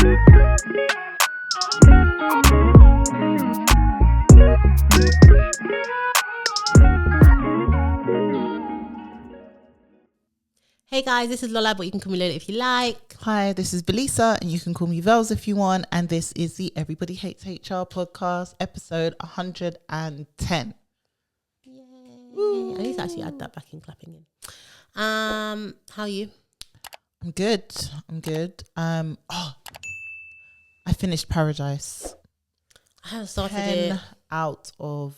Hey guys, this is Lola, but you can call me Lola if you like. Hi, this is Velisa, and you can call me Vels if you want. And this is the Everybody Hates HR podcast, episode 110. Yay. I need to actually add that back in clapping in. How are you? I'm good. I finished Paradise. I haven't started 10 it. out of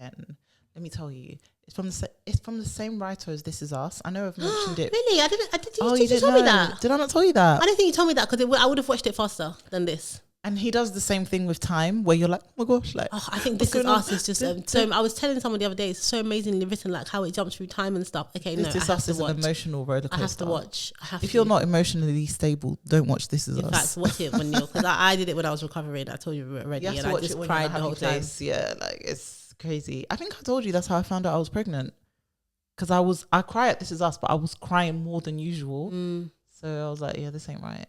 10. Let me tell you. It's from the same writer as This Is Us. I know I've mentioned it. Really? Did you you tell me that? Did I not tell you that? I don't think you told me that because I would have watched it faster than this. And he does the same thing with Time, where you're like, oh my gosh, like. I think This Is Us is just so. I was telling someone the other day, it's so amazingly written, like how it jumps through time and stuff. Okay, This Is Us is an emotional roller coaster. I have to watch. If you're not emotionally stable, don't watch This Is Us. In fact, watch it when you're, because I did it when I was recovering. I told you already, and I just cried the whole time. Yeah, like it's crazy. I think I told you that's how I found out I was pregnant. Because I cry at This Is Us, but I was crying more than usual. So I was like, yeah, this ain't right.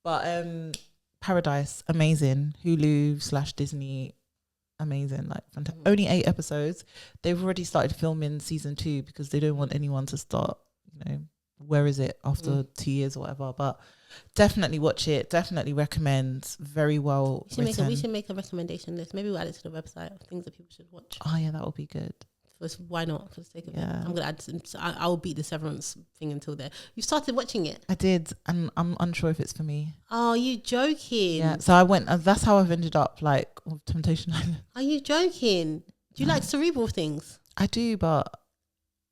But Paradise, amazing. Hulu / Disney, amazing. Like fantastic. Only 8 episodes. They've already started filming season 2 because they don't want anyone to start, where is it after 2 years or whatever. But definitely watch it. Definitely recommend. Very well written. We should make a recommendation list. Maybe we'll add it to the website of things that people should watch. Oh yeah, that would be good. Why not? For the sake of it. I'm gonna add some. I will beat the Severance thing until there. You started watching it? I did, and I'm unsure if it's for me. Oh, are you joking? Yeah. So I went. That's how I've ended up like with Temptation Island. Are you joking? Do you like cerebral things? I do, but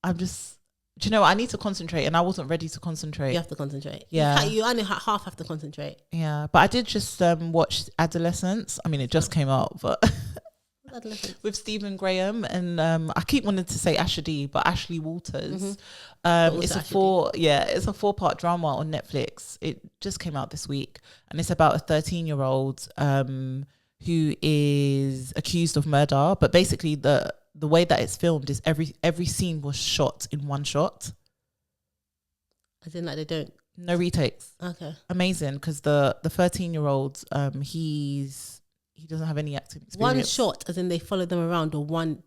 I'm just. Do you know? I need to concentrate, and I wasn't ready to concentrate. You have to concentrate. Yeah. You only half have to concentrate. Yeah, but I did just watch Adolescence. I mean, it just came out, but. With Stephen Graham and I keep wanting to say Ashley, but Ashley Walters. It's a 4-part drama on Netflix. It just came out this week, and it's about a 13-year-old who is accused of murder. But basically, the way that it's filmed is every scene was shot in one shot. As in, like, they don't. No retakes. Okay. Amazing, because the 13-year-old he doesn't have any acting experience. One shot, as in they follow them around, or one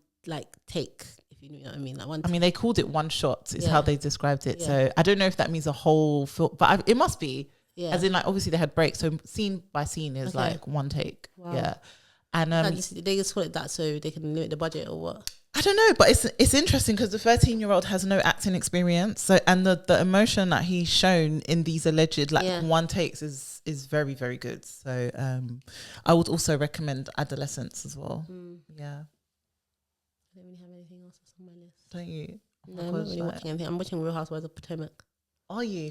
take, if you know what I mean. Like one. I mean, they called it one shot. Is how they described it. Yeah. So I don't know if that means a whole film, but it must be. Yeah. As in, like, obviously they had breaks, so scene by scene is like one take. Wow. Yeah. And they just call it that so they can limit the budget, or what? I don't know, but it's interesting because the 13-year-old has no acting experience. So, and the emotion that he's shown in these alleged one takes is very, very good. So I would also recommend Adolescence as well. Yeah. I don't really have anything else on my list. Don't you? No, I'm not really watching anything. I'm watching Real Housewives of Potomac. Are you?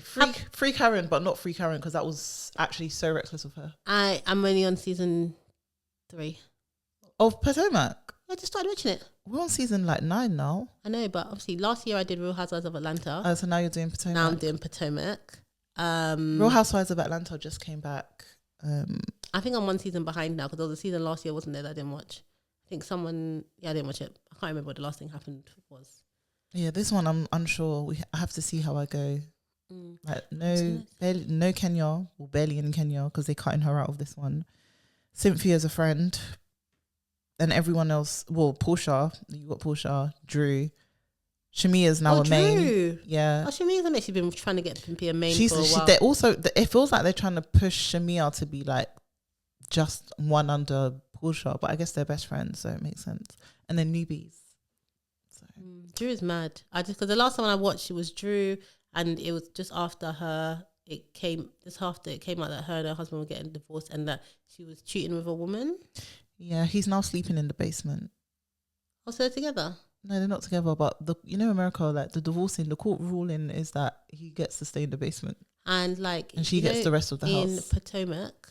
Free Karen, but not Free Karen, because that was actually so reckless of her. I'm only on season 3. Of Potomac? I just started watching it. We're on season 9 now. I know, but obviously last year I did Real Housewives of Atlanta. Oh, so now you're doing Potomac. Now I'm doing Potomac. Real Housewives of Atlanta just came back. I think I'm 1 season behind now because there was a season last year, wasn't there, that I didn't watch. I think I didn't watch it. I can't remember what the last thing happened was. Yeah, this one I'm unsure. I have to see how I go. Like no Kenya, or barely in Kenya, because they're cutting her out of this one. Cynthia's a friend. And everyone else, Portia, you got Portia, Drew. Shamia's now a main. Drew. Yeah. Oh, Shamia's a main. She's been trying to get to be a main for a while. They're also, it feels like they're trying to push Shamia to be like just one under Portia, but I guess they're best friends, so it makes sense. And then newbies. So. Drew is mad. Because the last time I watched, it was Drew, and it was just after it came out that her and her husband were getting divorced and that she was cheating with a woman. Yeah, he's now sleeping in the basement. Oh, so they're together? No, they're not together, but America, like the court ruling is that he gets to stay in the basement. And she gets the rest of the house. In Potomac,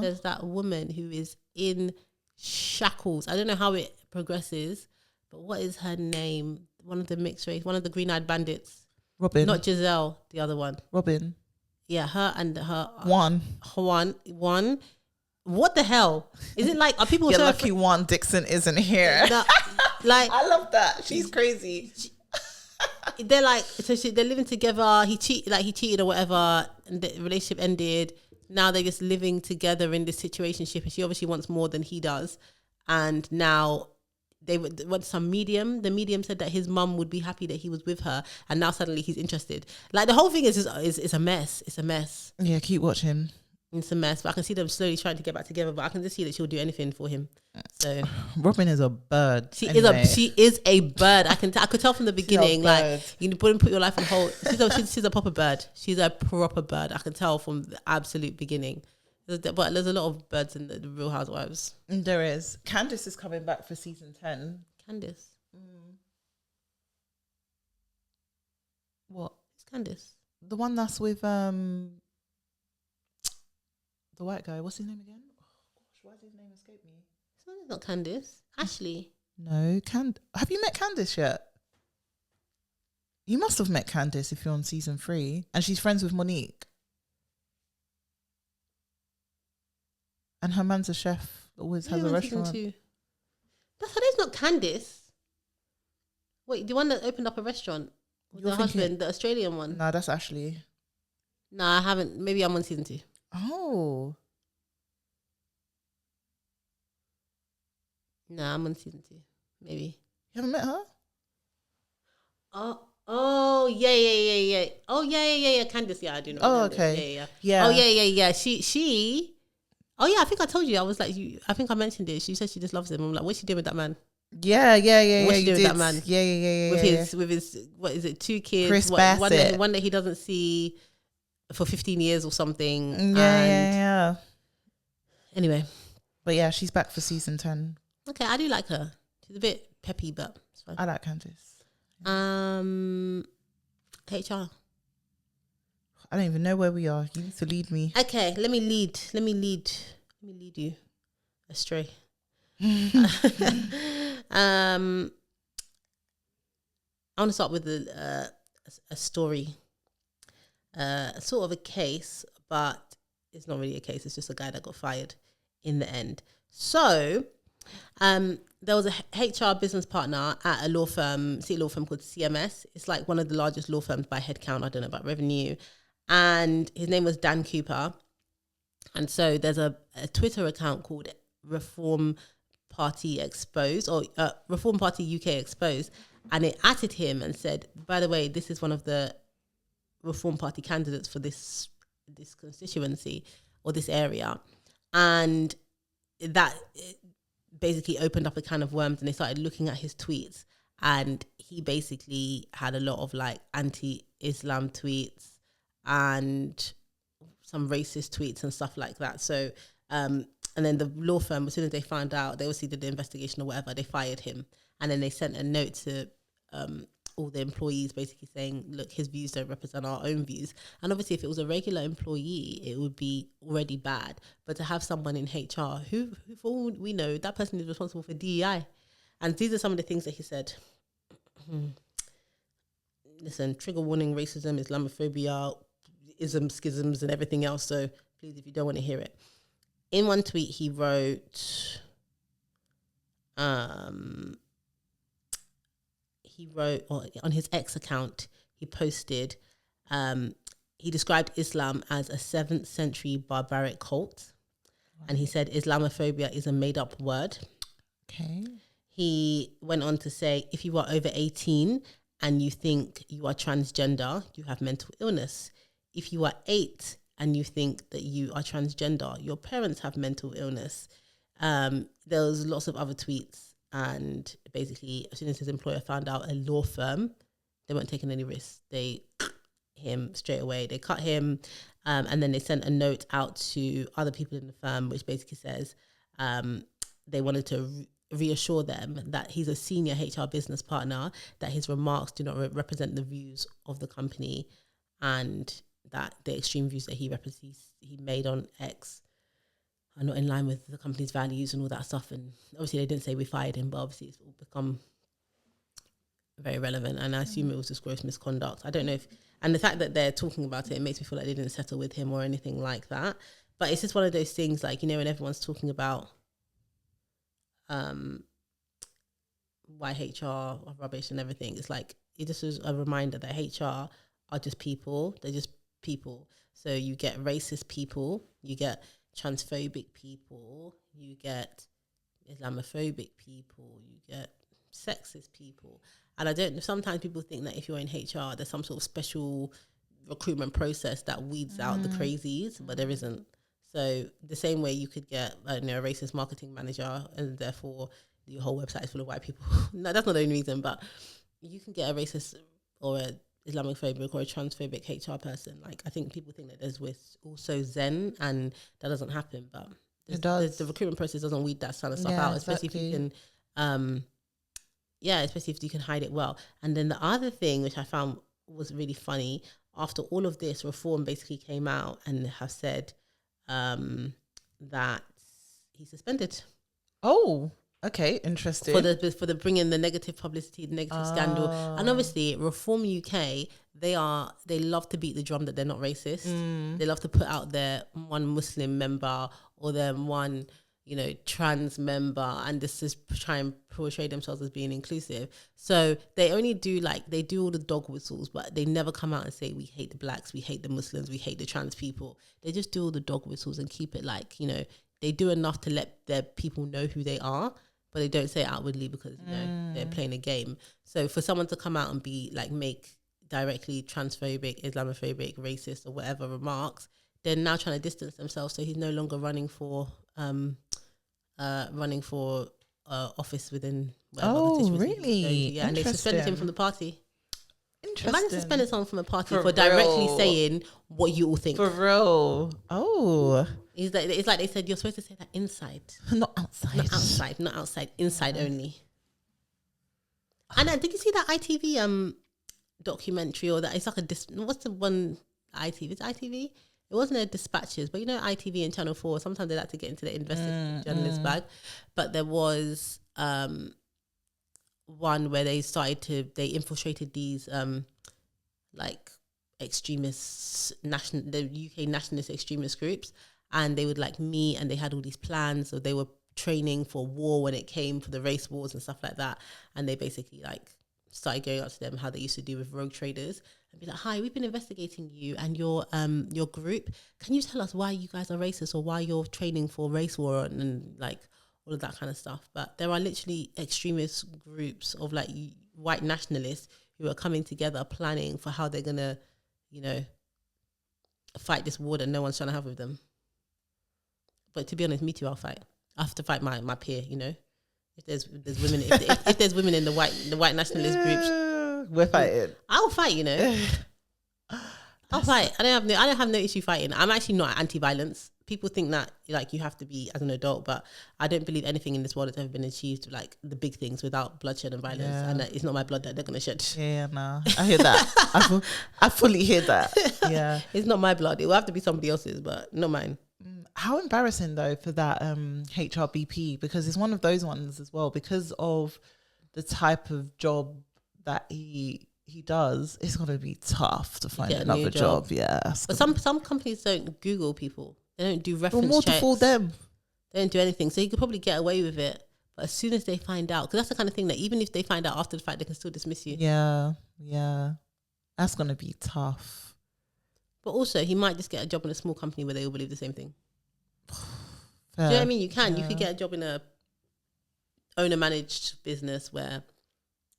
there's that woman who is in shackles. I don't know how it progresses, but what is her name? One of the mixed race, one of the green-eyed bandits. Robin. Not Giselle, the other one. Robin. Yeah, her and her... Juan. What the hell? Is it like, are people so lucky Juan Dixon isn't here. I love that. She's crazy. They're like, they're living together. He cheated or whatever, and the relationship ended. now they're just living together in this situationship, and she obviously wants more than he does. And now they went some medium. The medium said that his mum would be happy that he was with her, and now suddenly he's interested. Like, the whole thing is a mess. It's a mess. Yeah, keep watching. It's a mess, but I can see them slowly trying to get back together. But I can just see that she'll do anything for him. So Robin is a bird. She is a bird. I could tell from the beginning. Like, you wouldn't put your life on hold. She's a proper bird. She's a proper bird. I can tell from the absolute beginning. But there's a lot of birds in the Real Housewives. There is. Candice is coming back for season 10. Candice. What? It's Candice. The one that's with the white guy. What's his name again? Oh gosh, why does his name escape me? It's not Candice. Ashley. No, have you met Candice yet? You must have met Candice if you're on season 3. And she's friends with Monique. And her man's a chef. Always has a restaurant. That's her name's not Candice. Wait, the one that opened up a restaurant with her husband, the Australian one. No, that's Ashley. No, I haven't. Maybe I'm on season 2. Oh. No, I'm on season 2. Maybe. You haven't met her? Oh, yeah. Oh, yeah. Candice, yeah, I do know. Oh, Candice. okay. Yeah. Oh, yeah. She. Oh, yeah, I think I told you. I was like, I think I mentioned it. She said she just loves him. I'm like, what's she doing with that man? Yeah. What's she doing with that man? Yeah. With his, what is it, 2 kids? Chris Bassett. One that he doesn't see for 15 years or something. Yeah. Anyway. But yeah, she's back for season 10. Okay, I do like her. She's a bit peppy, but it's fine. I like Candice. HR. I don't even know where we are. You need to lead me. Okay, let me lead you astray. I want to start with a story, sort of a case, but it's not really a case. It's just a guy that got fired in the end. So, there was a HR business partner at a law firm, city law firm called CMS. It's like one of the largest law firms by headcount. I don't know about revenue. And his name was Dan Cooper. And so there's a Twitter account called Reform Party Exposed, or Reform Party UK Exposed. And it added him and said, by the way, this is one of the Reform Party candidates for this constituency or this area. And that basically opened up a can of worms, and they started looking at his tweets, and he basically had a lot of like anti-Islam tweets and some racist tweets and stuff like that. So and then the law firm, as soon as they found out, they obviously did the investigation or whatever, they fired him. And then they sent a note to all the employees basically saying, look, his views don't represent our own views. And obviously if it was a regular employee, it would be already bad. But to have someone in HR who for all we know, that person is responsible for DEI. And these are some of the things that he said. Listen, trigger warning, racism, Islamophobia, schisms and everything else. So please, if you don't want to hear it. In one tweet, he wrote, on his X account, he posted, he described Islam as a 7th century barbaric cult. Wow. And he said Islamophobia is a made up word. Okay. He went on to say, if you are over 18 and you think you are transgender, you have mental illness. If you are 8 and you think that you are transgender, your parents have mental illness. There was lots of other tweets. And basically, as soon as his employer found out, a law firm, they weren't taking any risks. They him straight away. They cut him. And then they sent a note out to other people in the firm, which basically says they wanted to reassure them that he's a senior HR business partner, that his remarks do not represent the views of the company, and that the extreme views that he made on X are not in line with the company's values and all that stuff. And obviously they didn't say we fired him, but obviously it's all become very relevant. And I assume it was just gross misconduct. I don't know if, and the fact that they're talking about it makes me feel like they didn't settle with him or anything like that. But it's just one of those things, like, you know, when everyone's talking about why HR are rubbish and everything, it's like, it just is a reminder that HR are just people. They're just people. So you get racist people, you get transphobic people, you get Islamophobic people, you get sexist people. And I don't, sometimes people think that if you're in HR, there's some sort of special recruitment process that weeds out the crazies, but there isn't. So the same way you could get, a racist marketing manager and therefore your whole website is full of white people. No, that's not the only reason, but you can get a racist or a Islamophobic or a transphobic HR person. Like, I think people think that there's with also Zen, and that doesn't happen, but it does. The recruitment process doesn't weed that kind of stuff out, especially if you can, especially if you can hide it well. And then the other thing, which I found was really funny, after all of this, Reform basically came out and have said that he's suspended. Oh, okay, interesting. For the bringing the negative publicity, the negative scandal, and obviously Reform UK, they love to beat the drum that they're not racist. They love to put out their one Muslim member or their one trans member, and this is try and portray themselves as being inclusive. So they only do they do all the dog whistles, but they never come out and say we hate the blacks, we hate the Muslims, we hate the trans people. They just do all the dog whistles and keep it they do enough to let their people know who they are, but they don't say it outwardly because they're playing a game. So for someone to come out and be make directly transphobic, Islamophobic, racist, or whatever remarks, they're now trying to distance themselves. So he's no longer running for office within whatever. Oh, really? And they suspended him from the party. Interesting. Imagine suspending someone from a party for directly saying what you all think. For real. Oh. It's like they said, you're supposed to say that inside. Not outside. Not outside. Inside only. And did you see that ITV documentary, or that it's like what's the one ITV? It's ITV? It wasn't a Dispatches, but ITV and Channel 4, sometimes they like to get into the investigative journalist bag. But there was one where they infiltrated these extremists, the UK nationalist extremist groups, and they would meet, and they had all these plans. So they were training for war when it came for the race wars and stuff like that. And they basically started going up to them how they used to do with rogue traders and be like, hi, we've been investigating you and your group. Can you tell us why you guys are racist or why you're training for race war and all of that kind of stuff? But there are literally extremist groups of white nationalists who are coming together planning for how they're going to, fight this war that no one's trying to have with them. But to be honest, me too, I'll fight. I have to fight my peer, If there's women, if there's women in the white nationalist groups, we're fighting. I'll fight. I'll fight. I don't have no issue fighting. I'm actually not anti-violence. People think that you have to be as an adult, but I don't believe anything in this world has ever been achieved the big things without bloodshed and violence. Yeah. And it's not my blood that they're gonna shed. Yeah, no, I hear that. I fully hear that. Yeah, it's not my blood. It will have to be somebody else's, but not mine. How embarrassing though for that HRBP, because it's one of those ones as well, because of the type of job that he does. It's gonna be tough to find another job. Yeah, but some companies don't Google people. They don't do reference checks. More to fool them. They don't do anything, so you could probably get away with it. But as soon as they find out, because that's the kind of thing that even if they find out after the fact, they can still dismiss you. Yeah, that's gonna be tough. But also, he might just get a job in a small company where they all believe the same thing. Fair. Do you know what I mean? You could get a job in a owner-managed business where,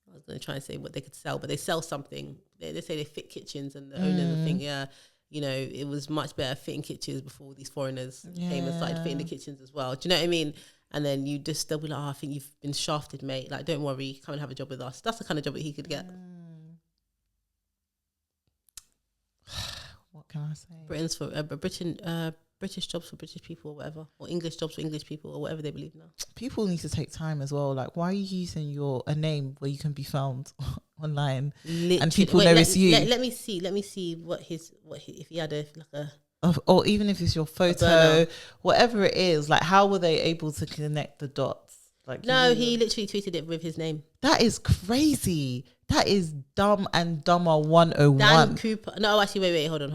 I was going to try and say what they could sell, but they sell something. They say they fit kitchens, and the owner will think, it was much better fitting kitchens before these foreigners came and started fitting the kitchens as well. Do you know what I mean? And then they'll be like, I think you've been shafted, mate. Don't worry, come and have a job with us. That's the kind of job that he could get. What can I say? British jobs for British people or whatever, or English jobs for English people or whatever they believe now. People need to take time as well. Why are you using a name where you can be found online and people know it's you? Let me see what if he had a or even if it's your photo, whatever it is. How were they able to connect the dots? He literally tweeted it with his name. That is crazy. That is dumb and dumber 101. Dan Cooper. No, actually, wait. Hold on.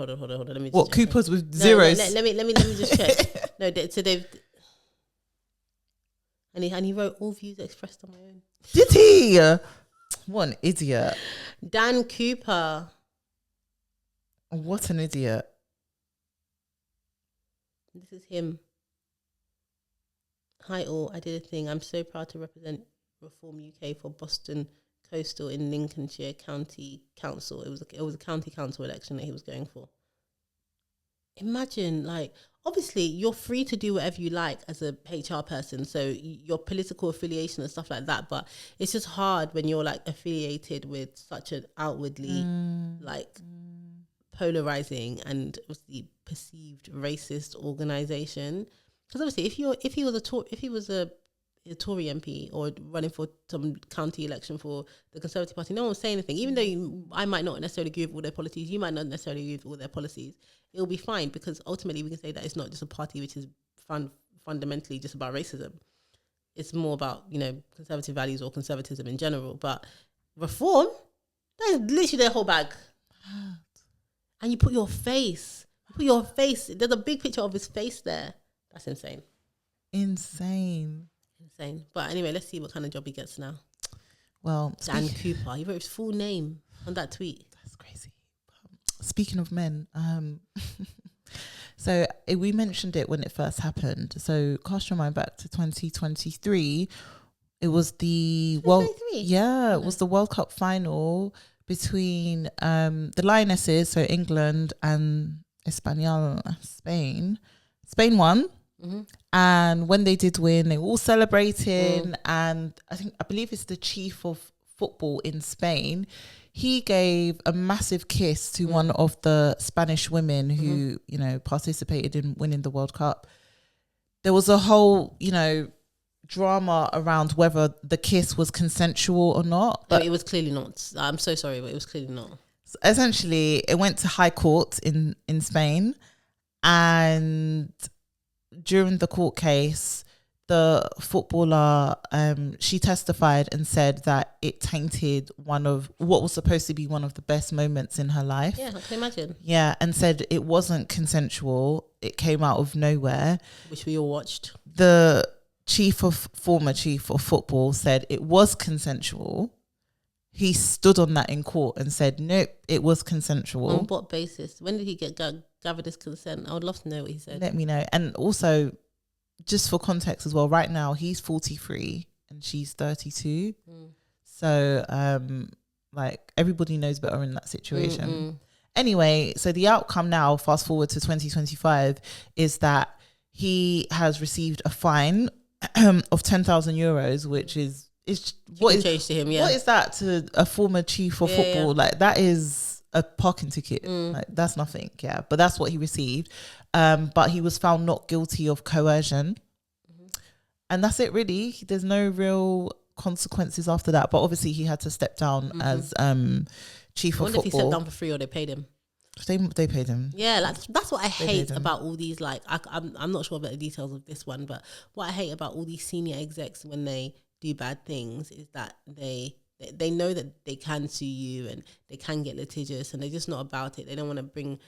Let me. What, Coopers with zeros? Let me just check. No, so they've. And he wrote all views expressed on my own. Did he? What an idiot. Dan Cooper. What an idiot. This is him. Hi all, I did a thing. I'm so proud to represent Reform UK for Boston Coastal in Lincolnshire County Council. It was a county council election that he was going for. Imagine, like, obviously you're free to do whatever you like as a HR person, so your political affiliation and stuff like that, but it's just hard when you're like affiliated with such an outwardly like polarizing and obviously perceived racist organization. Because obviously if he was a Tory MP or running for some county election for the Conservative Party, no one would say anything. Even though I might not necessarily agree with all their policies, you might not necessarily agree with all their policies, it'll be fine, because ultimately we can say that it's not just a party which is fundamentally just about racism. It's more about, you know, conservative values or conservatism in general. But Reform, that is literally their whole bag. And you put your face, there's a big picture of his face there. That's insane. Insane. But anyway, let's see what kind of job he gets now. Well, Dan Cooper. He wrote his full name on that tweet. That's crazy. Speaking of men, so we mentioned it when it first happened. So cast your mind back to 2023. It was the it was the World Cup final between the Lionesses, so England, and Spain. Spain won. Mm-hmm. And when they did win, they were all celebrating. And I believe it's the chief of football in Spain. He gave a massive kiss to one of the Spanish women who, you know, participated in winning the World Cup. There was a whole, you know, drama around whether the kiss was consensual or not. But it was clearly not. I'm so sorry, but it was clearly not. So essentially, it went to high court in Spain, and during the court case, the footballer, she testified and said that it tainted one of what was supposed to be one of the best moments in her life. Yeah, I can imagine. Yeah, and said it wasn't consensual. It came out of nowhere. Which we all watched. The former chief of football said it was consensual. He stood on that in court and said, nope, it was consensual. On what basis? When did he gather this consent? I would love to know what he said. Let me know. And also, just for context as well, right now he's 43 and she's 32. So, like, everybody knows better in that situation. Anyway, so the outcome now, fast forward to 2025, is that he has received a fine of 10,000 euros, which is what is to him, yeah. What is that to a former chief of football? Yeah. Like, that is a parking ticket. Like, that's nothing. Yeah, but that's what he received. But he was found not guilty of coercion, and that's it. Really, there's no real consequences after that. But obviously, he had to step down as chief of football. I wonder if he stepped down for free or they paid him. They paid him. Yeah, like, that's what I hate about all these. Like, I'm not sure about the details of this one, but what I hate about all these senior execs when they do bad things is that they know that they can sue you and they can get litigious, and they're just not about it. They don't want to bring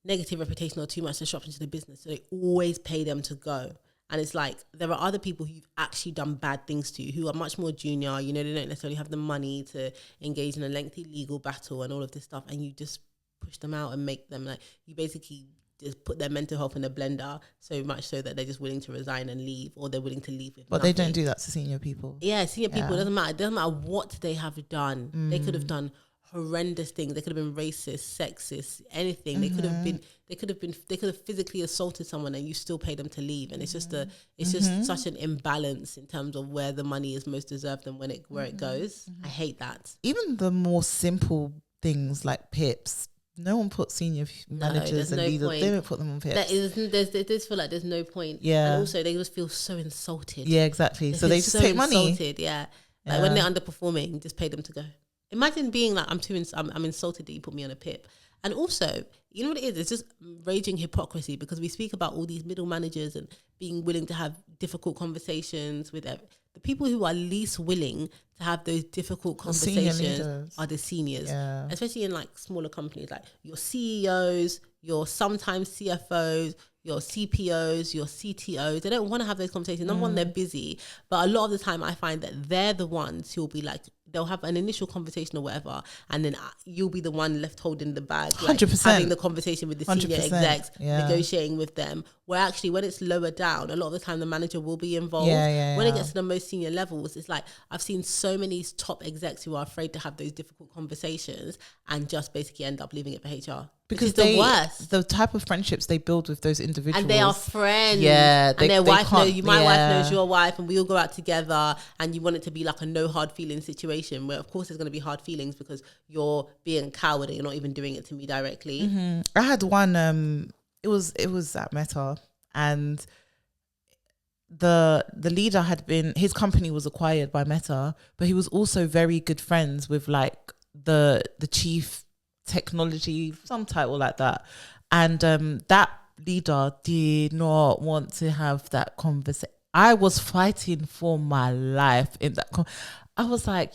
negative reputation or too much disruption to the business, so they always pay them to go. And it's like, there are other people who you've actually done bad things to who are much more junior, you know, they don't necessarily have the money to engage in a lengthy legal battle and all of this stuff, and you just push them out and make them, like, you basically just put their mental health in a blender, so much so that they're just willing to resign and leave, or they're willing to leave with But nothing. They don't do that to senior people. Yeah, senior people, it doesn't matter what they have done. They could have done horrendous things. They could have been racist, sexist, anything. They could have physically assaulted someone, and you still pay them to leave. And it's just just such an imbalance in terms of where the money is most deserved and where it goes. I hate that. Even the more simple things like PIPs, no one puts senior managers and leaders. They don't put them on PIPs. They just feel like there's no point. Yeah. And also they just feel so insulted. Yeah, exactly. So they just take money. Yeah. Like, when they're underperforming, just pay them to go. Imagine being like, I'm insulted that you put me on a PIP. And also, you know what it is? It's just raging hypocrisy, because we speak about all these middle managers and being willing to have difficult conversations with the people who are least willing to have those difficult conversations are the seniors, especially in like smaller companies, like your CEOs, your sometimes CFOs, your CPOs, your CTOs. They don't want to have those conversations. Number one, they're busy, but a lot of the time I find that they're the ones who will be like they'll have an initial conversation or whatever, and then you'll be the one left holding the bag, 100%. having the conversation with the senior 100%, execs, yeah. negotiating with them. Where actually, when it's lower down, a lot of the time the manager will be involved. When it gets to the most senior levels, it's like I've seen so many top execs who are afraid to have those difficult conversations and just basically end up leaving it for HR. Because the worst. The type of friendships they build with those individuals, and they are friends, yeah, and their wife knows you. My yeah. wife knows your wife, and we all go out together. And you want it to be like a no hard feeling situation, where of course there's going to be hard feelings because you're being a coward and you're not even doing it to me directly. Mm-hmm. I had one. It was at Meta, and the leader had been, his company was acquired by Meta, but he was also very good friends with like the chief technology, some title like that, and that leader did not want to have that conversation. I was fighting for my life in that I was like,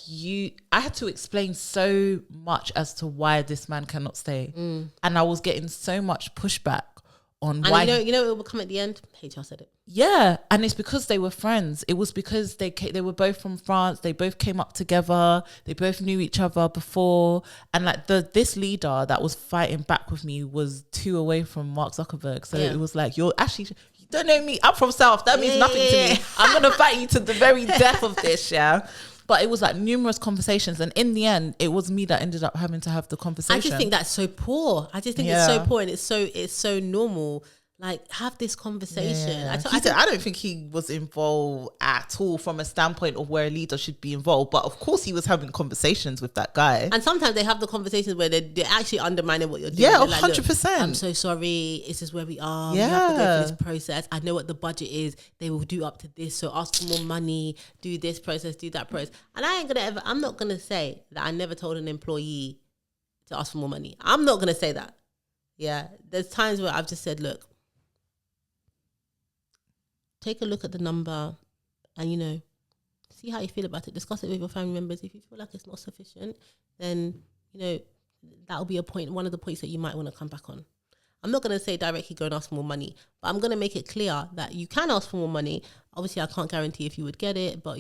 I had to explain so much as to why this man cannot stay, and I was getting so much pushback on and why. You know it will come at the end. HR said it. Yeah, and it's because they were friends. It was because they were both from France. They both came up together. They both knew each other before. And like this leader that was fighting back with me was 2 away from Mark Zuckerberg. So it was like, you don't know me. I'm from South. That means nothing to me. I'm gonna fight you to the very death of this. Yeah. But it was like numerous conversations, and in the end, it was me that ended up having to have the conversation. I just think that's so poor. I just think it's so poor, and it's so normal. Like, have this conversation. Yeah. I don't think he was involved at all from a standpoint of where a leader should be involved. But of course, he was having conversations with that guy. And sometimes they have the conversations where they're actually undermining what you're doing. Yeah, like, 100%. I'm so sorry. This is where we are. Yeah. We have to go through this process. I know what the budget is. They will do up to this. So ask for more money. Do this process. Do that process. And I'm not going to say that I never told an employee to ask for more money. I'm not going to say that. Yeah. There's times where I've just said, look, take a look at the number and, see how you feel about it. Discuss it with your family members. If you feel like it's not sufficient, then, that'll be one of the points that you might want to come back on. I'm not going to say directly go and ask for more money, but I'm going to make it clear that you can ask for more money. Obviously, I can't guarantee if you would get it, but,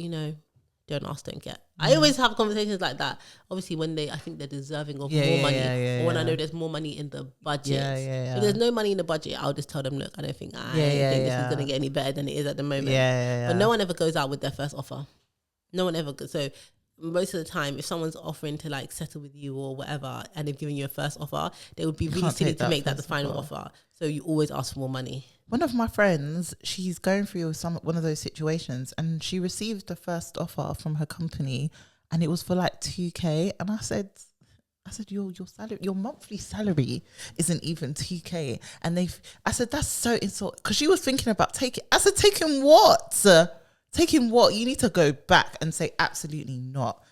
don't ask, don't get. I always have conversations like that. Obviously, when I think they're deserving of more money, or when I know there's more money in the budget. If there's no money in the budget, I'll just tell them, look, I don't think this is going to get any better than it is at the moment. But no one ever goes out with their first offer. No one ever goes. So most of the time, if someone's offering to like settle with you or whatever, and they've given you a first offer, they would be really silly to make that the final offer. So you always ask for more money. One of my friends, she's going through one of those situations, and she received the first offer from her company, and it was for like 2K. And I said, your salary, your monthly salary isn't even 2K. And I said, that's so insulting, because she was thinking about taking. I said, taking what? Taking what? You need to go back and say, absolutely not.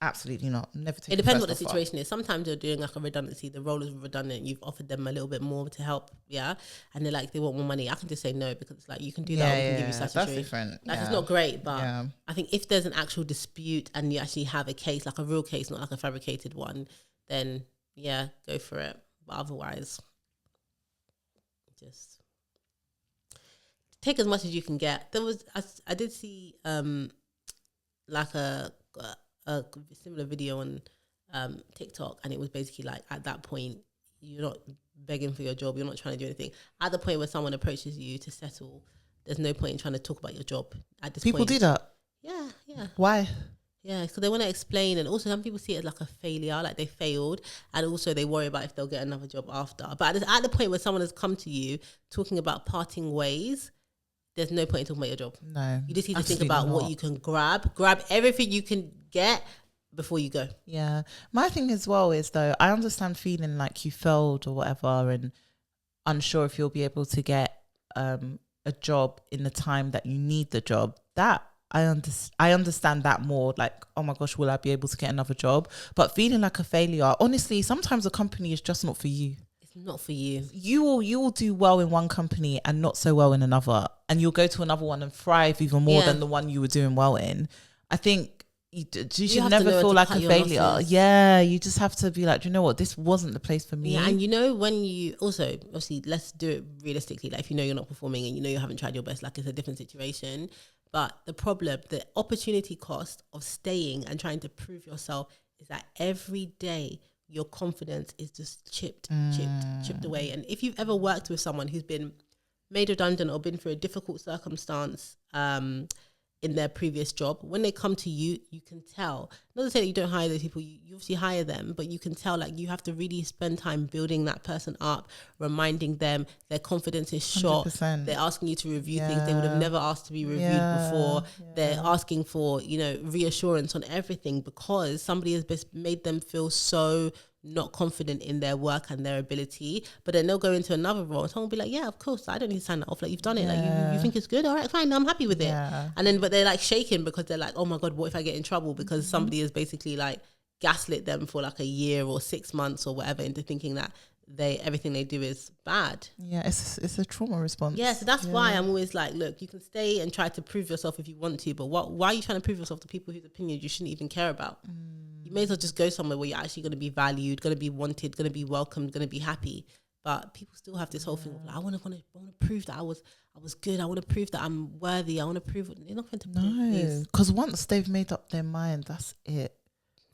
Absolutely not. Never take. It depends what the situation is. Sometimes you're doing like a redundancy. The role is redundant. You've offered them a little bit more to help, and they're like, they want more money. I can just say no, because it's like, you can do that. Or we can give you statutory. That's different. Like, it's not great, but I think if there's an actual dispute and you actually have a case, like a real case, not like a fabricated one, then go for it. But otherwise, just take as much as you can get. I did see like a similar video on TikTok, and it was basically like, at that point, you're not begging for your job, you're not trying to do anything. At the point where someone approaches you to settle, there's no point in trying to talk about your job at this point. People do that? Yeah. Why? Yeah, because they want to explain, and also some people see it as like a failure, like they failed, and also they worry about if they'll get another job after. But at the point where someone has come to you talking about parting ways, there's no point in talking about your job. No. You just need to think about what you can grab everything you can get before you go. Yeah. My thing as well is, though, I understand feeling like you failed or whatever and unsure if you'll be able to get a job in the time that you need the job. That I understand that more, like, oh my gosh, will I be able to get another job? But feeling like a failure, honestly, sometimes a company is just not for you. Not for you. You will do well in one company and not so well in another, and you'll go to another one and thrive even more than the one you were doing well in. I think you should never feel like a failure. Losses. Yeah, you just have to be like, you know what, this wasn't the place for me. Yeah, and when you also, obviously, let's do it realistically. Like, if you're not performing and you haven't tried your best, like, it's a different situation. But the opportunity cost of staying and trying to prove yourself is that every day your confidence is just chipped away. And if you've ever worked with someone who's been made redundant or been through a difficult circumstance in their previous job, when they come to you, you can tell. Not to say that you don't hire those people, you obviously hire them, but you can tell, like, you have to really spend time building that person up, reminding them their confidence is shot. 100%. They're asking you to review things they would have never asked to be reviewed before. They're asking for, reassurance on everything because somebody has made them feel so not confident in their work and their ability. But then they'll go into another role and someone will be like, yeah, of course, I don't need to sign that off, like, you've done it, like, you think it's good, all right, fine, I'm happy with it. And then but they're like shaking because they're like, oh my god, what if I get in trouble because somebody has basically like gaslit them for like a year or 6 months or whatever into thinking that everything they do is bad. It's a trauma response. So that's why I'm always like, look, you can stay and try to prove yourself if you want to, but why are you trying to prove yourself to people whose opinions you shouldn't even care about? You may as well just go somewhere where you're actually going to be valued, going to be wanted, going to be welcomed, going to be happy. But people still have this whole thing of like, I want to prove that I was good. I want to prove that I'm worthy. I want to prove they're not going to prove this. Because once they've made up their mind, that's it.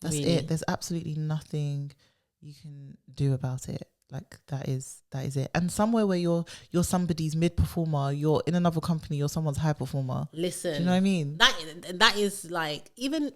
That's Really? it. There's absolutely nothing you can do about it. Like that is it. And somewhere where you're somebody's mid performer, you're in another company, you're someone's high performer. Listen, do you know what I mean? That is like even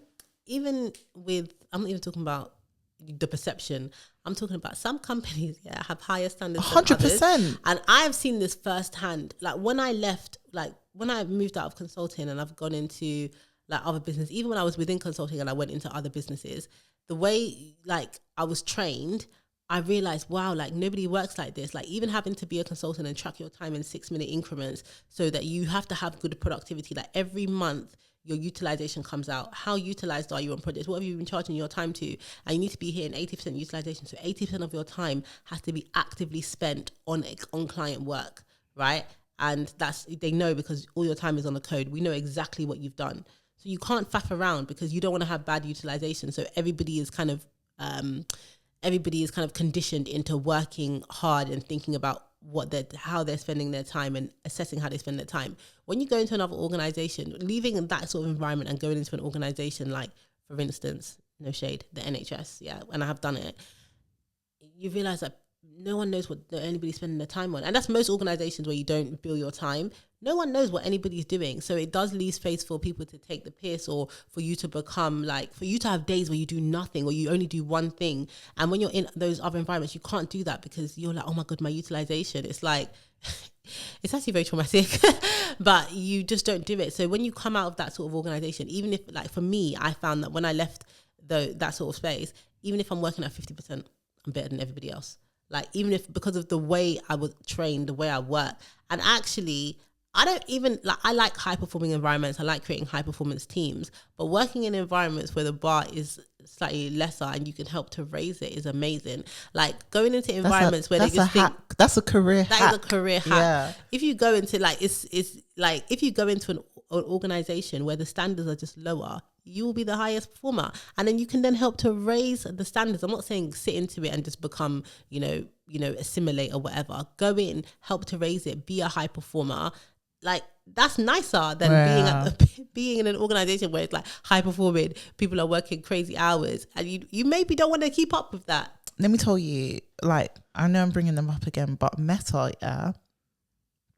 with, I'm not even talking about the perception. I'm talking about some companies have higher standards 100%. and I've seen this firsthand. Like when I left, like when I moved out of consulting and I've gone into like other business, even when I was within consulting and I went into other businesses, the way like I was trained, I realized, wow, like nobody works like this. Like even having to be a consultant and track your time in 6-minute increments so that you have to have good productivity. Like every month, your utilization comes out. How utilized are you on projects? What have you been charging your time to? And you need to be hitting 80% utilization. So 80% of your time has to be actively spent on client work, right? And they know because all your time is on the code. We know exactly what you've done. So you can't faff around because you don't want to have bad utilization. So everybody is kind of conditioned into working hard and thinking about how they're spending their time and assessing how they spend their time. When you go into another organization, leaving that sort of environment and going into an organization like, for instance, no shade, the NHS, and I have done it, you realize that no one knows what anybody's spending their time on. And that's most organizations where you don't bill your time. No one knows what anybody's doing. So it does leave space for people to take the piss or for you to become like, for you to have days where you do nothing or you only do one thing. And when you're in those other environments, you can't do that because you're like, oh my God, my utilization. It's like, it's actually very traumatic, but you just don't do it. So when you come out of that sort of organization, even if like for me, I found that when I left that sort of space, even if I'm working at 50%, I'm better than everybody else. Like even if because of the way I was trained, the way I work, and actually I don't even like, I like high performing environments. I like creating high performance teams, but working in environments where the bar is slightly lesser and you can help to raise it is amazing. Like going into environments where they just think that's a career hack. That is a career hack. Yeah. If you go into like, it's like, if you go into an organization where the standards are just lower, you will be the highest performer. And then you can then help to raise the standards. I'm not saying sit into it and just become, assimilate or whatever. Go in, help to raise it, be a high performer. Like that's nicer than being in an organization where it's like high performing, people are working crazy hours and you maybe don't want to keep up with that. Let me tell you, like, I know I'm bringing them up again, but Meta,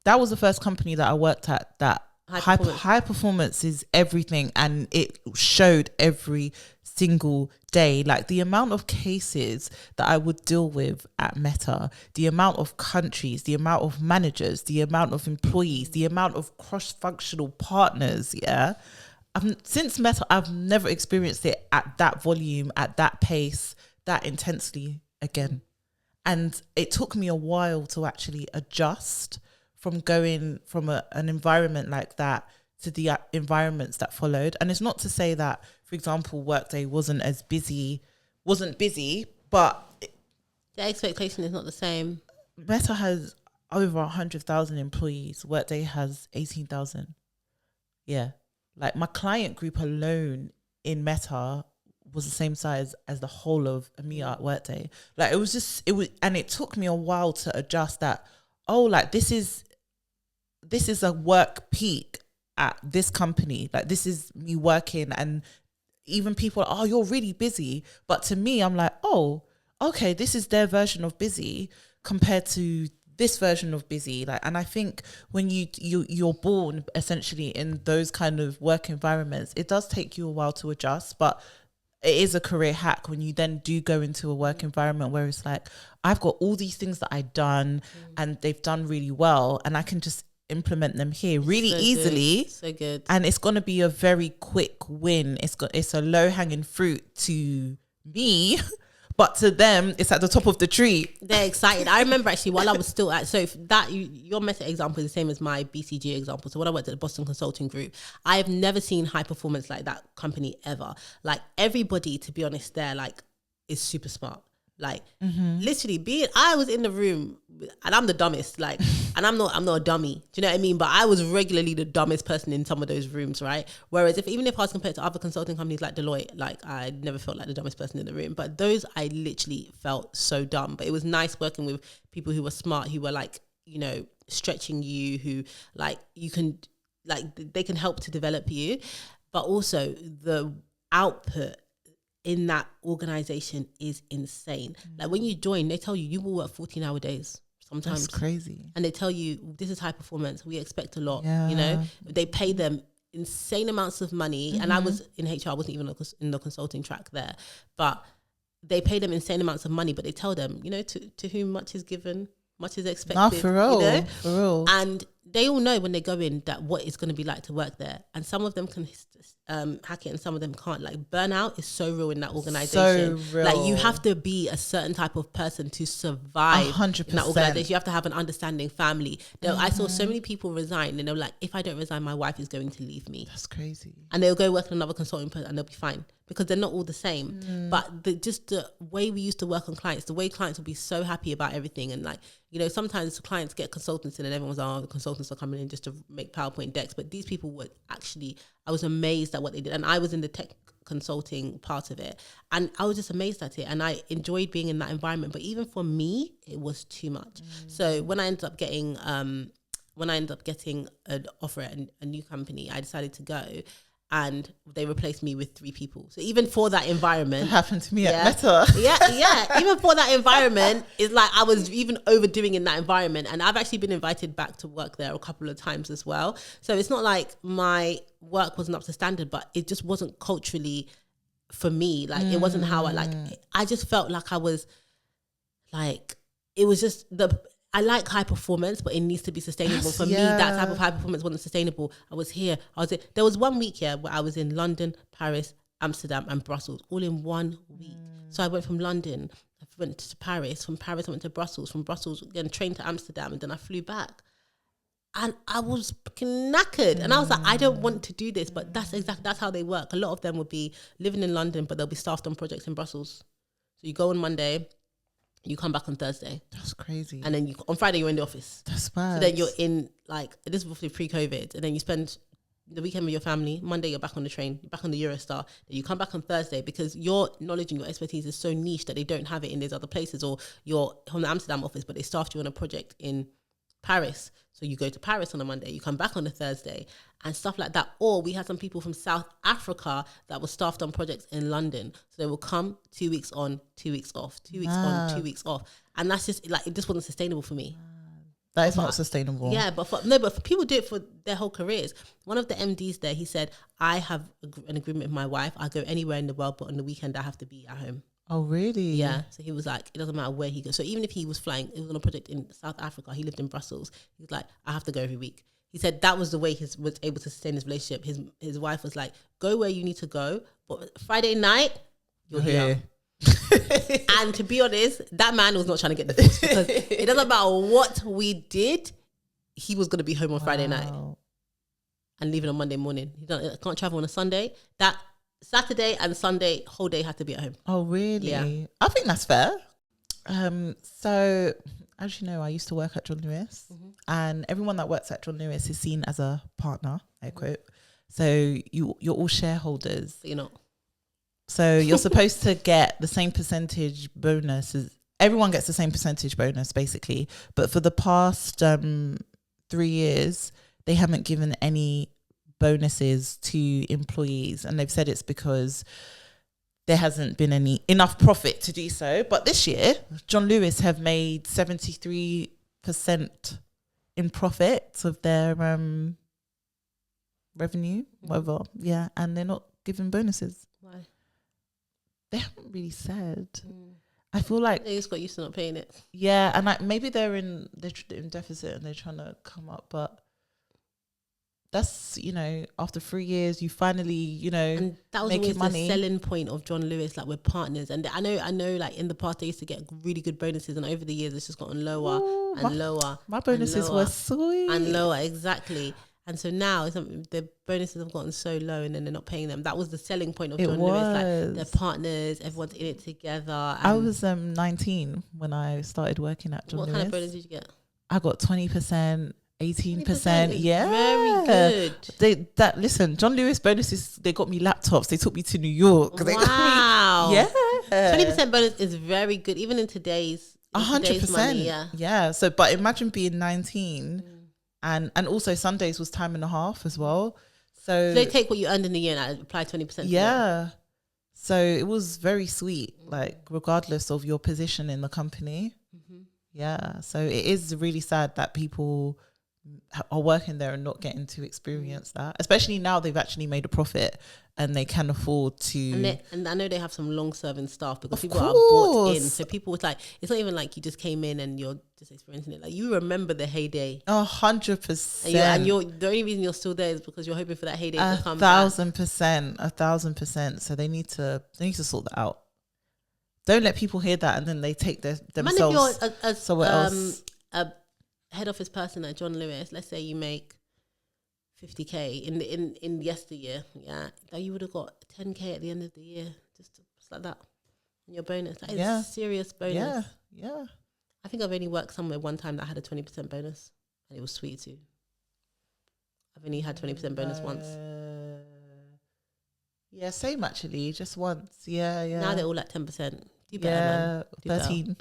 that was the first company that I worked at that high performance is everything, and it showed every single day. Like the amount of cases that I would deal with at Meta, the amount of countries, the amount of managers, the amount of employees, the amount of cross-functional partners, since Meta, I've never experienced it at that volume, at that pace, that intensely again. And it took me a while to actually adjust from going from an environment like that to the environments that followed. And it's not to say that, for example, Workday wasn't busy, but the expectation is not the same. Meta has over 100,000 employees. Workday has 18,000. Yeah. Like my client group alone in Meta was the same size as the whole of EMEA at Workday. Like and it took me a while to adjust that, like this is a work peak at this company. Like, this is me working, and even people, oh, you're really busy. But to me, I'm like, oh, okay, this is their version of busy compared to this version of busy. Like, and I think when you're born essentially in those kind of work environments, it does take you a while to adjust, but it is a career hack when you then do go into a work environment where it's like, I've got all these things that I've done and they've done really well, and I can just implement them here really easily. So good. And it's going to be a very quick win. It's a low hanging fruit to me, but to them, it's at the top of the tree. They're excited. I remember actually while I was still at, so if that your meta example is the same as my BCG example. So when I worked at the Boston Consulting Group, I have never seen high performance like that company ever. Like, everybody, to be honest, there like is super smart. Like, literally I was in the room and I'm the dumbest, like, and I'm not a dummy. Do you know what I mean? But I was regularly the dumbest person in some of those rooms, right? Whereas even if I was compared to other consulting companies like Deloitte, like, I never felt like the dumbest person in the room. But those, I literally felt so dumb. But it was nice working with people who were smart, who were like, you know, stretching you, who like, you can, like, they can help to develop you. But also the output in that organization is insane. Like, when you join, they tell you will work 14-hour days sometimes. That's crazy. And they tell you, this is high performance, we expect a lot. You know, they pay them insane amounts of money. And I was in HR, I wasn't even in the consulting track there, but they pay them insane amounts of money. But they tell them, you know, to whom much is given, much is expected. Nah, for real, you know? for real. And they all know when they go in that what it's going to be like to work there. And some of them can hack it and some of them can't. Like, burnout is so real in that organization. So real. Like, you have to be a certain type of person to survive 100%. in that organization. You have to have an understanding family. I saw so many people resign and they were like, if I don't resign, my wife is going to leave me. That's crazy. And they'll go work in another consulting person and they'll be fine, because they're not all the same. But just the way we used to work on clients, the way clients will be so happy about everything. And like, you know, sometimes clients get consultants in and everyone's like, oh, the consultants are coming in just to make PowerPoint decks. But these people were actually, I was amazed at what they did. And I was in the tech consulting part of it, and I was just amazed at it. And I enjoyed being in that environment. But even for me, it was too much. So when I ended up getting an offer at a new company, I decided to go. And they replaced me with 3 people. So even for that environment, It happened to me at Meta. yeah. Even for that environment, it's like I was even overdoing in that environment. And I've actually been invited back to work there a couple of times as well. So it's not like my work wasn't up to standard, but it just wasn't culturally for me. Like, it wasn't how I just felt like I was like, it was just I like high performance, but it needs to be sustainable. For me, that type of high performance wasn't sustainable. There was 1 week here where I was in London, Paris, Amsterdam and Brussels, all in 1 week. So I went from London, I went to Paris, from Paris I went to Brussels, from Brussels again train to Amsterdam, and then I flew back. And I was fucking knackered. And I was like, I don't want to do this, but that's how they work. A lot of them will be living in London, but they'll be staffed on projects in Brussels. So you go on Monday, you come back on Thursday. That's crazy. And then on Friday, you're in the office. That's bad. So then you're in, like, this was pre-COVID. And then you spend the weekend with your family. Monday, you're back on the train. You're back on the Eurostar. Then you come back on Thursday, because your knowledge and your expertise is so niche that they don't have it in these other places. Or you're from the Amsterdam office, but they staffed you on a project in Paris. So you go to Paris on a Monday, you come back on a Thursday and stuff like that. Or we had some people from South Africa that were staffed on projects in London. So they will come 2 weeks on, 2 weeks off, 2 weeks on, 2 weeks off. And that's just like, it just wasn't sustainable for me. That is not sustainable. Yeah, but for people do it for their whole careers. One of the MDs there, he said, I have an agreement with my wife. I go anywhere in the world, but on the weekend I have to be at home. Oh, really? Yeah. So he was like, it doesn't matter where he goes. So even if he was flying, it was on a project in South Africa. He lived in Brussels. He was like, I have to go every week. He said that was the way he was able to sustain his relationship. His wife was like, go where you need to go, but Friday night, you're here. And to be honest, that man was not trying to get the divorce, because it doesn't matter what we did, he was going to be home on Friday night and leaving on Monday morning. He can't travel on a Sunday. That Saturday and Sunday, whole day had to be at home. Oh, really? Yeah. I think that's fair. So, as you know, I used to work at John Lewis, and everyone that works at John Lewis is seen as a partner, I quote. So you're all shareholders. But you're not. So you're supposed to get the same percentage bonuses. Everyone gets the same percentage bonus, basically. But for the past 3 years, they haven't given any bonuses to employees, and they've said it's because there hasn't been enough profit to do so. But this year, John Lewis have made 73% in profit of their revenue, whatever. Yeah, and they're not giving bonuses. Why? They haven't really said. I feel like they just got used to not paying it. Yeah, and like maybe they're in deficit and they're trying to come up, but that's, you know, after 3 years you finally, you know, and that was always the selling point of John Lewis, like we're partners. And I know like in the past they used to get really good bonuses, and over the years it's just gotten lower and lower. My bonuses were sweet and lower, exactly. And so now the bonuses have gotten so low, and then they're not paying them. That was the selling point of John Lewis. Like they're partners, everyone's in it together. I was 19 when I started working at John Lewis. What kind of bonus did you get? I got 20%. 18%, yeah, very good. Listen, John Lewis bonuses. They got me laptops. They took me to New York. Wow, yeah, 20% bonus is very good, even in today's 100%. Yeah. So, but imagine being 19, and also Sundays was time and a half as well. So they take what you earned in the year and apply 20%. Yeah. So it was very sweet, like regardless of your position in the company. Yeah. So it is really sad that people are working there and not getting to experience that, especially now they've actually made a profit and they can afford to. And I know they have some long-serving staff, because people are bought in. So people, it's like, it's not even like you just came in and you're just experiencing it. Like you remember the heyday. 100%. And you're the only reason you're still there is because you're hoping for that heyday to come back. 1,000%. So they need to sort that out. Don't let people hear that and then they take themselves somewhere else. A head office person at John Lewis, let's say you make 50k in yesteryear, that you would have got 10k at the end of the year, just like that, and your bonus. That is a serious bonus. Yeah. I think I've only worked somewhere one time that had a 20% bonus, and it was sweet too. I've only had 20% bonus once. Yeah, same actually, just once. Yeah. Now they're all at 10%. Do better, man. 13.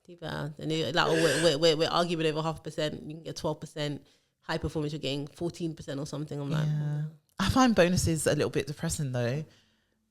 Do better. And like, we're arguing over 0.5%. You can get 12%. High performance, you're getting 14% or something. I'm like, I find bonuses a little bit depressing though,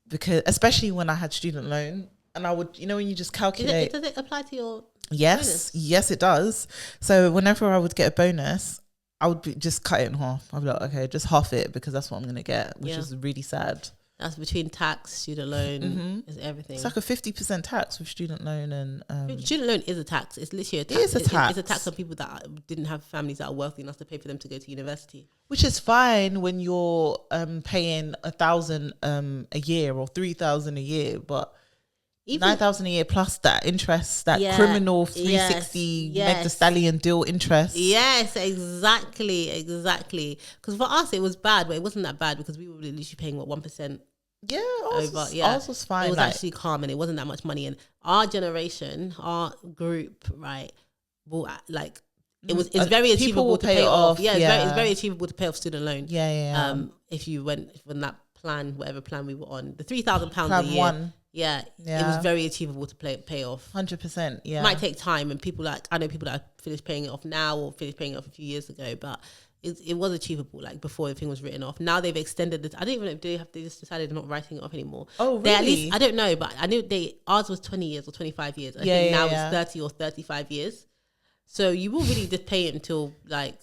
because especially when I had student loan, and I would, you know, when you just calculate. Does it apply to your bonus? Yes, it does. So whenever I would get a bonus, I would just cut it in half. I'd be like, okay, just half it, because that's what I'm going to get, which is really sad. That's between tax, student loan, is everything. It's like a 50% tax with student loan, and student loan is a tax. It's literally a tax. It is a tax. It's a tax on people that didn't have families that are wealthy enough to pay for them to go to university. Which is fine when you're paying 1,000 a year or 3,000 a year, but 9,000 a year plus that interest, that criminal 360 Meg Thee Stallion deal interest. Yes, exactly. Because for us it was bad, but it wasn't that bad because we were literally paying 1%. Yeah, ours was fine. It was actually calm, and it wasn't that much money. And our generation, our group, right, will like it's very achievable to pay off. Yeah, it's very achievable to pay off student loan. Yeah. If you went from that plan, whatever plan we were on, the £3,000 a year. It was very achievable to pay off. 100%. Yeah, it might take time, and I know people that have finished paying it off now or finished paying it off a few years ago, but it was achievable like before the thing was written off. Now they've extended it. I don't even know if they just decided they're not writing it off anymore. Oh, really? They at least, I don't know, but I knew ours was 20 years or 25 years. I think now it's 30 or 35 years. So you will really just pay it until like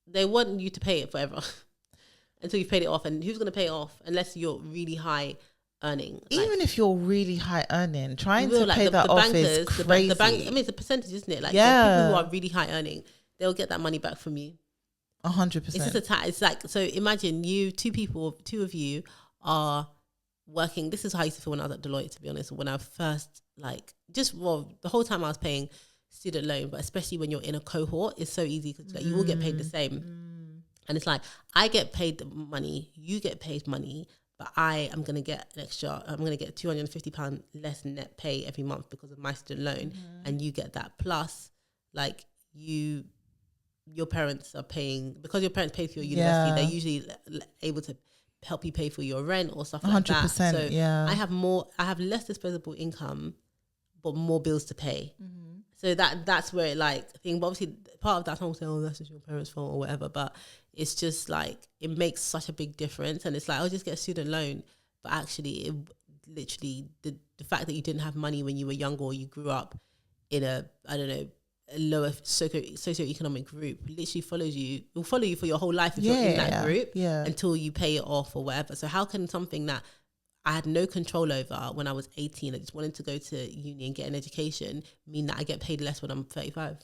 they want you to pay it forever until you've paid it off. And who's going to pay it off unless you're really high earning? Even if you're really high earning, trying to pay that off is crazy. I mean, it's a percentage, isn't it? Like the people who are really high earning, they'll get that money back from you. 100%. It's just a tax. It's like, so imagine two of you are working. This is how I used to feel when I was at Deloitte, to be honest. When I first the whole time I was paying student loan, but especially when you're in a cohort, it's so easy because like, you will get paid the same. And it's like, I get paid the money, you get paid money, but I am going to get I'm going to get £250 less net pay every month because of my student loan. And you get that. Plus, like your parents are paying, because your parents pay for your university, they're usually able to help you pay for your rent or stuff like that. 100%, so I have less disposable income, but more bills to pay. So that's where it like thing. But obviously, part of that time saying, "Oh, that's just your parents' fault" or whatever. But it's just like it makes such a big difference, and it's like I'll just get a student loan, but actually, it literally the fact that you didn't have money when you were younger or you grew up in a a lower socioeconomic group literally follows you. It will follow you for your whole life if you're in that group until you pay it off or whatever. So how can something that I had no control over when I was 18, I just wanted to go to uni and get an education, mean that I get paid less when I'm 35?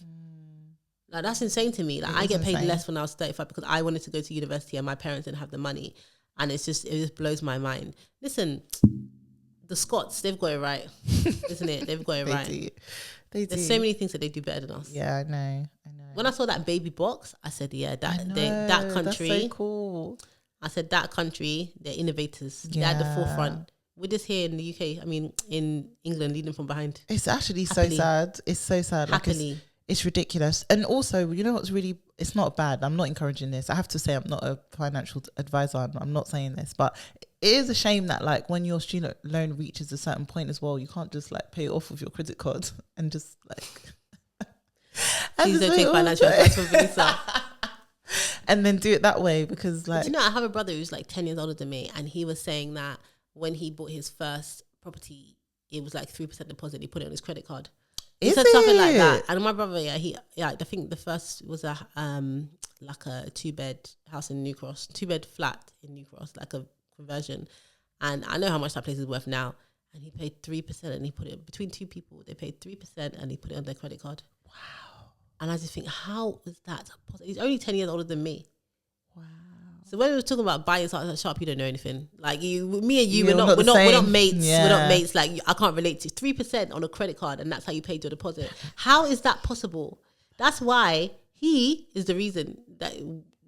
Like, that's insane to me. Like, I get paid less when I was 35 because I wanted to go to university and my parents didn't have the money. And it just blows my mind. Listen, the Scots, they've got it right, isn't it? They've got it right. There's so many things that they do better than us. Yeah, I know. When I saw that baby box, I said, yeah, that country. That's so cool. I said, that country, they're innovators. They're at the forefront. We're just here in the UK, in England, leading from behind. It's actually so sad. It's so sad. Happily. Like it's ridiculous. And also, you know what's really, it's not bad. I'm not encouraging this. I have to say I'm not a financial advisor. I'm not saying this. But it is a shame that like when your student loan reaches a certain point as well, you can't just like pay it off with your credit card and just like... Please don't take financial advice from Velisa. And then do it that way because like... But you know, I have a brother who's like 10 years older than me, and he was saying that when he bought his first property, it was like 3% deposit. He put it on his credit card. He said something like that. And my brother, I think the first was a like a 2-bed house in New Cross, 2-bed flat in New Cross, like a conversion. And I know how much that place is worth now. And he paid 3%, and he put it between two people. They paid 3%, and he put it on their credit card. Wow. And I just think, how is that possible? He's only 10 years older than me. Wow. So when we were talking about buying something at Sharp, you don't know anything. Like me and you, we're not mates. Yeah. We're not mates. Like I can't relate to 3% on a credit card, and that's how you paid your deposit. How is that possible? That's why he is the reason that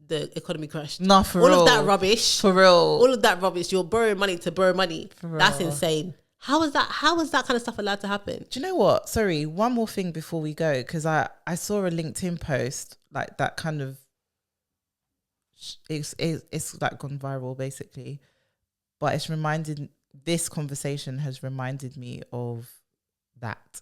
the economy crashed. No, for real. All of that rubbish. For real. All of that rubbish. You're borrowing money to borrow money. That's insane. How is that kind of stuff allowed to happen? Do you know what? Sorry, one more thing before we go, because I saw a LinkedIn post like that kind of it's like gone viral basically, but this conversation has reminded me of that.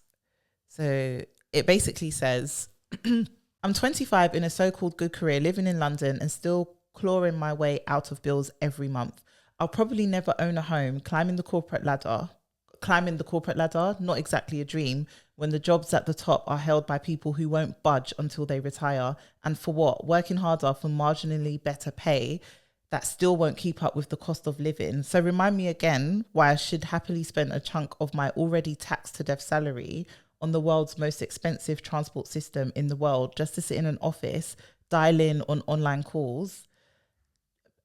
So it basically says, I'm 25 in a so-called good career, living in London and still clawing my way out of bills every month. I'll probably never own a home, climbing the corporate ladder, not exactly a dream when the jobs at the top are held by people who won't budge until they retire. And for what? Working harder for marginally better pay that still won't keep up with the cost of living. So remind me again why I should happily spend a chunk of my already taxed to death salary on the world's most expensive transport system in the world just to sit in an office, dial in on online calls.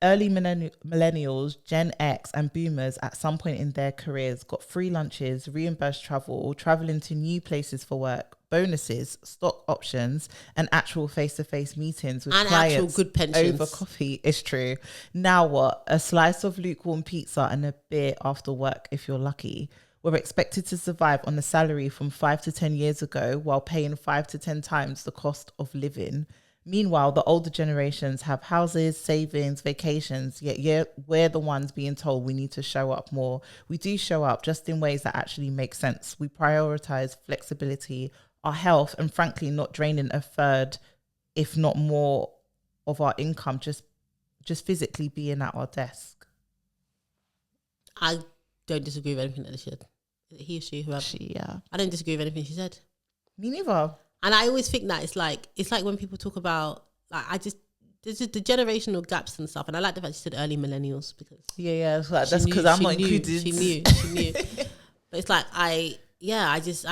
Early millennials, Gen X and boomers at some point in their careers got free lunches, reimbursed travel, traveling to new places for work, bonuses, stock options, and actual face-to-face meetings with clients actual good pensions over coffee. It's true. Now what? A slice of lukewarm pizza and a beer after work if you're lucky. We're expected to survive on a salary from 5 to 10 years ago while paying 5 to 10 times the cost of living. Meanwhile, the older generations have houses, savings, vacations, yet we're the ones being told we need to show up more. We do show up just in ways that actually make sense. We prioritize flexibility, our health, and frankly, not draining a third, if not more, of our income just physically being at our desk. I don't disagree with anything that they said. He or she, whoever. She, yeah. I don't disagree with anything she said. Me neither. And I always think that it's like when people talk about there's just the generational gaps and stuff. And I like the fact she said early millennials because that's because I'm not included. She knew. But it's like I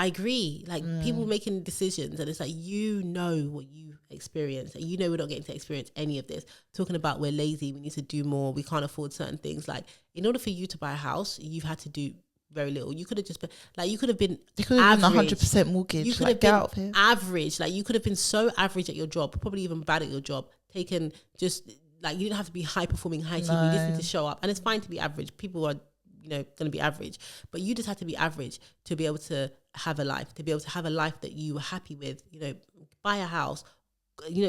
agree. Like people making decisions, and it's like you know what you experience, and you know we're not getting to experience any of this. Talking about we're lazy, we need to do more, we can't afford certain things. Like in order for you to buy a house, you've had to do very little. You could have just been like you could have been 100% mortgage. You could have been average. Like you could have been so average at your job, probably even bad at your job. Taken just like you didn't have to be high performing, high TV. You just need to show up, and it's fine to be average. People are going to be average, but you just have to be average to be able to have a life. To be able to have a life that you were happy with. Buy a house.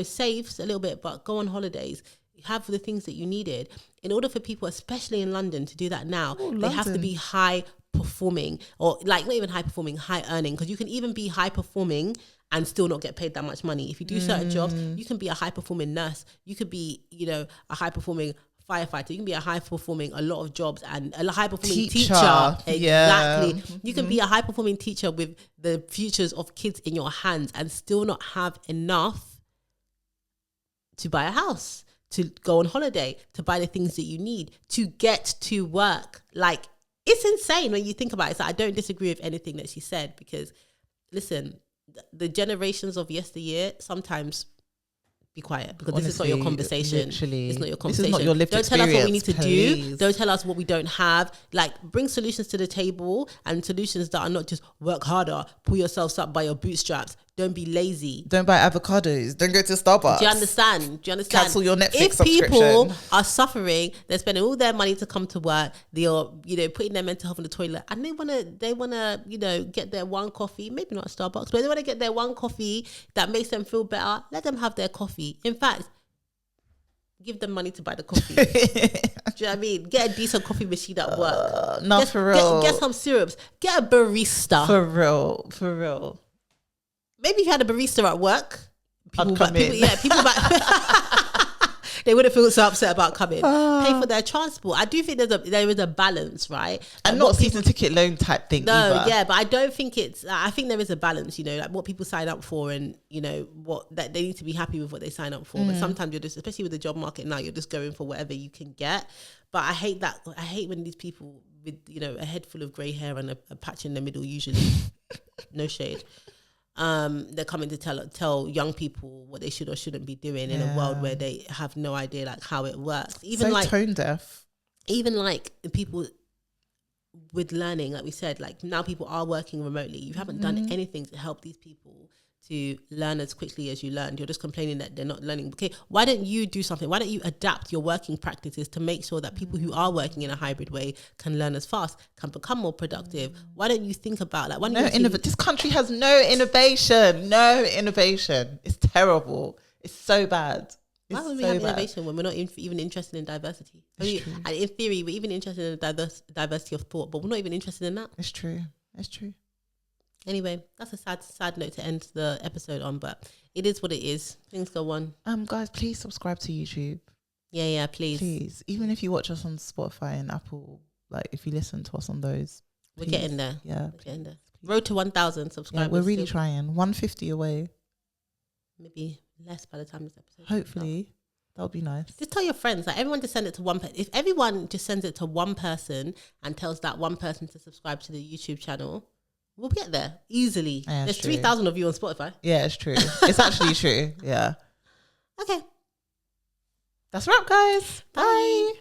Save a little bit, but go on holidays. Have the things that you needed. In order for people, especially in London, to do that now, they have to be high performing, or like not even high performing, high earning, because you can even be high performing and still not get paid that much money. If you do certain jobs, you can be a high performing nurse, you could be, you know, a high performing firefighter, you can be a high performing a lot of jobs, and a high performing teacher. Exactly. Yeah. You can be a high performing teacher with the futures of kids in your hands and still not have enough to buy a house, to go on holiday, to buy the things that you need, to get to work. Like, it's insane when you think about it. So I don't disagree with anything that she said, because listen, the generations of yesteryear, sometimes be quiet, because honestly, this is not your conversation. Literally, it's not your conversation. This is not your lived experience. Don't tell us what we need to do. Don't tell us what we don't have. Like, bring solutions to the table, and solutions that are not just work harder, pull yourselves up by your bootstraps. Don't be lazy. Don't buy avocados. Don't go to Starbucks. Do you understand? Cancel your Netflix subscription. If people are suffering, they're spending all their money to come to work, they're, you know, putting their mental health on the toilet, and they wanna, you know, get their one coffee, maybe not at Starbucks, but they wanna get their one coffee that makes them feel better. Let them have their coffee. In fact, give them money to buy the coffee. Do you know what I mean? Get a decent coffee machine at work. For real. Get some syrups. Get a barista. For real. Maybe if you had a barista at work, people they wouldn't feel so upset about coming. Pay for their transport. I do think there is a balance, right? And not season ticket loan type thing. No, yeah, but I don't think I think there is a balance, you know, like what people sign up for, and you know what that they need to be happy with what they sign up for. But sometimes you're just, especially with the job market now, you're just going for whatever you can get. But I hate when these people with, you know, a head full of grey hair and a patch in the middle, usually, no shade. They're coming to tell young people what they should or shouldn't be doing in a world where they have no idea like how it works. Even so like tone deaf. Even like people with learning, like we said, like now people are working remotely. You haven't done anything to help these people to learn as quickly as you learned. You're just complaining that they're not learning. Okay, why don't you do something? Why don't you adapt your working practices to make sure that people who are working in a hybrid way can learn as fast, can become more productive? Why don't you think about like this country has no innovation. It's terrible. It's so bad. Why would we have innovation when we're not even interested in diversity? And in theory, we're even interested in diversity of thought, but we're not even interested in that. It's true. Anyway, that's a sad note to end the episode on, but it is what it is. Things go on. Guys, please subscribe to YouTube. Yeah, please. Please. Even if you watch us on Spotify and Apple, like if you listen to us on those. We're getting there. Yeah. We're getting there. Road to 1,000 subscribers. Yeah, we're really trying. 150 away. Maybe less by the time this episode. Hopefully. That would be nice. Just tell your friends, like everyone to send it to one person. If everyone just sends it to one person and tells that one person to subscribe to the YouTube channel, we'll get there easily. Yeah, there's 3,000 of you on Spotify. Yeah, it's true. It's actually true. Yeah. Okay. That's a wrap, guys. Bye.